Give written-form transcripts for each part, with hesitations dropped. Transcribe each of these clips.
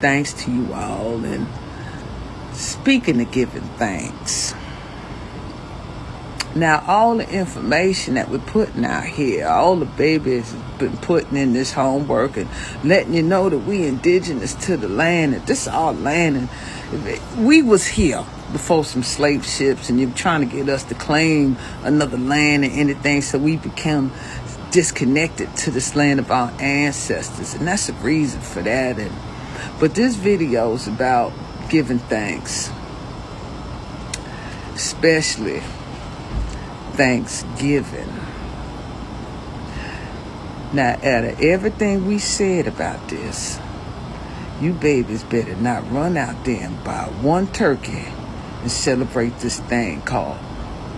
Thanks to you all. And speaking of giving thanks, now all the information that we're putting out here, all the babies have been putting in this homework and letting you know that we indigenous to the land, that this is our land, and we was here before some slave ships, and you're trying to get us to claim another land and anything, so we become disconnected to this land of our ancestors, and that's the reason for that. But this video is about giving thanks, especially Thanksgiving. Now, out of everything we said about this, you babies better not run out there and buy one turkey and celebrate this thing called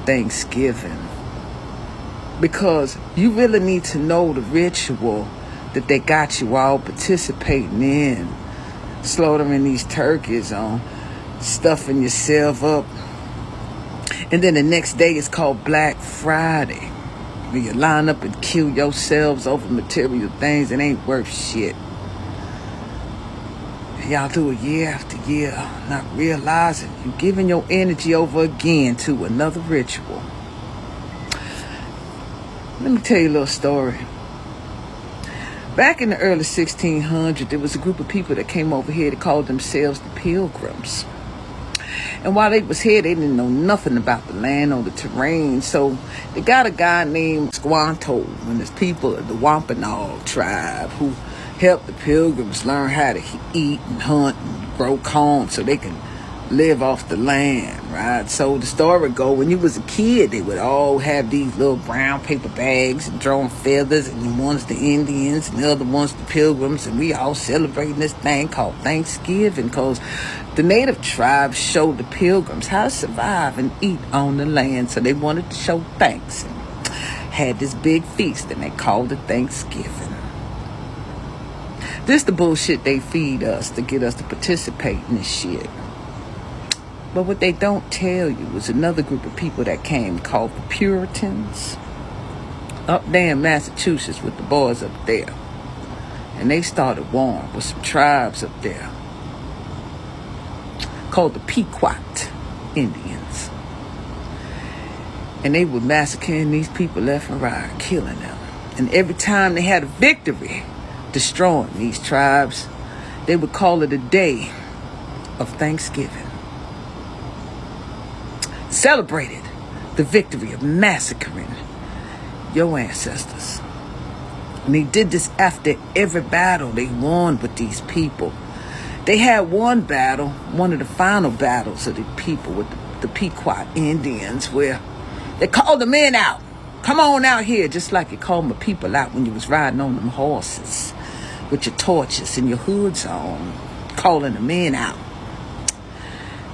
Thanksgiving. Because you really need to know the ritual that they got you all participating in. Slaughtering these turkeys on, stuffing yourself up. And then the next day is called Black Friday, where you line up and kill yourselves over material things that ain't worth shit. Y'all do it year after year, not realizing you're giving your energy over again to another ritual. Let me tell you a little story. Back in the early 1600s, there was a group of people that came over here that called themselves the Pilgrims. And while they was here, they didn't know nothing about the land or the terrain. So they got a guy named Squanto and his people of the Wampanoag tribe who helped the Pilgrims learn how to eat and hunt and grow corn so they can live off the land, right? So the story go, when you was a kid, they would all have these little brown paper bags and drawing feathers, and the ones the Indians and the other ones the Pilgrims, and we all celebrating this thing called Thanksgiving, because the native tribes showed the Pilgrims how to survive and eat on the land, so they wanted to show thanks and had this big feast, and they called it Thanksgiving. This the bullshit they feed us to get us to participate in this shit. But what they don't tell you was another group of people that came called the Puritans up there in Massachusetts with the boys up there. And they started war with some tribes up there called the Pequot Indians. And they were massacring these people left and right, killing them. And every time they had a victory destroying these tribes, they would call it a day of Thanksgiving. Celebrated the victory of massacring your ancestors. And they did this after every battle they won with these people. They had one battle, one of the final battles of the people with the Pequot Indians, where they called the men out. Come on out here, just like you called my people out when you was riding on them horses with your torches and your hoods on, calling the men out.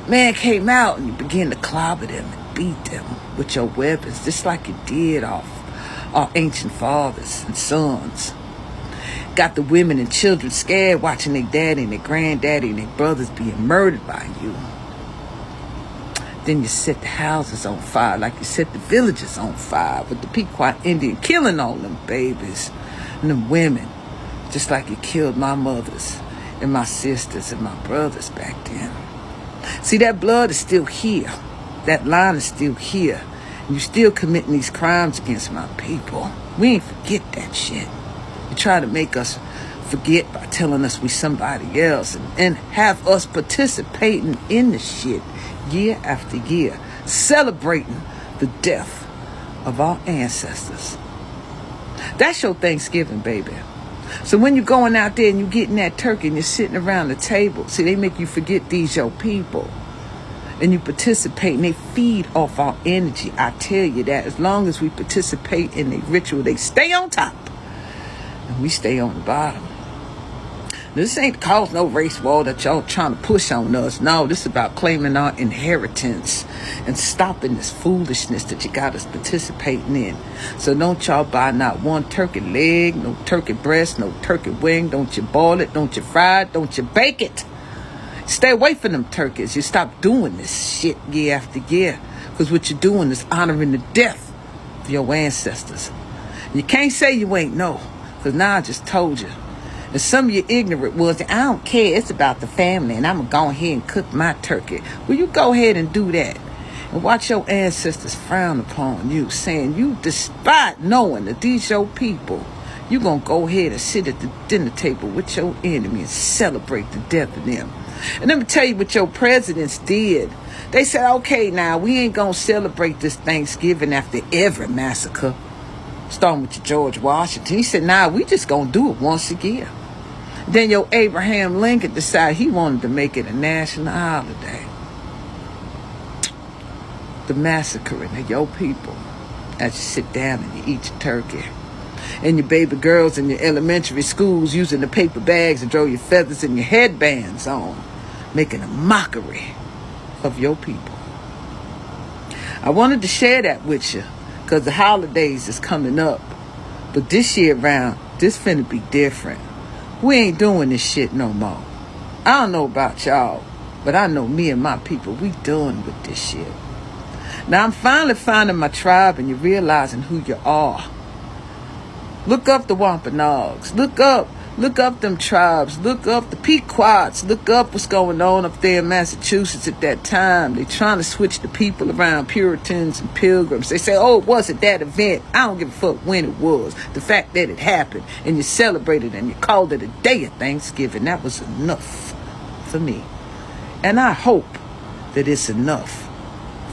Man came out and you began to clobber them and beat them with your weapons, just like you did off our ancient fathers and sons. Got the women and children scared watching their daddy and their granddaddy and their brothers being murdered by you. Then you set the houses on fire like you set the villages on fire with the Pequot Indian, killing all them babies and them women, just like you killed my mothers and my sisters and my brothers back then. See, that blood is still here. That line is still here. And you're still committing these crimes against my people. We ain't forget that shit. You try to make us forget by telling us we somebody else and have us participating in the shit year after year, celebrating the death of our ancestors. That's your Thanksgiving, baby. So when you're going out there and you're getting that turkey and you're sitting around the table, see, they make you forget these your people. And you participate and they feed off our energy. I tell you that as long as we participate in the ritual, they stay on top and we stay on the bottom. This ain't cause no race war that y'all trying to push on us. No, this is about claiming our inheritance and stopping this foolishness that you got us participating in. So don't y'all buy not one turkey leg, no turkey breast, no turkey wing. Don't you boil it, don't you fry it, don't you bake it. Stay away from them turkeys. You stop doing this shit year after year, because what you're doing is honoring the death of your ancestors. You can't say you ain't know, because now I just told you And some of you ignorant ones, I don't care, it's about the family, and I'm going to go ahead and cook my turkey. Will you go ahead and do that? And watch your ancestors frown upon you, saying you, despite knowing that these your people, you going to go ahead and sit at the dinner table with your enemy and celebrate the death of them. And let me tell you what your presidents did. They said, okay, now, we ain't going to celebrate this Thanksgiving after every massacre. Starting with your George Washington. He said, nah, we just going to do it once a year. Then your Abraham Lincoln decided he wanted to make it a national holiday. The massacring of your people as you sit down and you eat your turkey. And your baby girls in your elementary schools using the paper bags and throw your feathers and your headbands on, making a mockery of your people. I wanted to share that with you because the holidays is coming up. But this year round, this finna be different. We ain't doing this shit no more. I don't know about y'all, but I know me and my people, we done with this shit. Now I'm finally finding my tribe and you're realizing who you are. Look up the Wampanoags. Look up them tribes. Look up the Pequots. Look up what's going on up there in Massachusetts at that time. They're trying to switch the people around, Puritans and Pilgrims. They say, oh, it wasn't that event. I don't give a fuck when it was. The fact that it happened and you celebrated and you called it a day of Thanksgiving, that was enough for me. And I hope that it's enough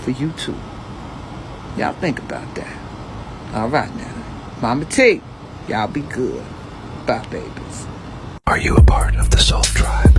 for you too. Y'all think about that. All right now. Mama T, y'all be good. Bye, babies. Are you a part of the Soul Tribe?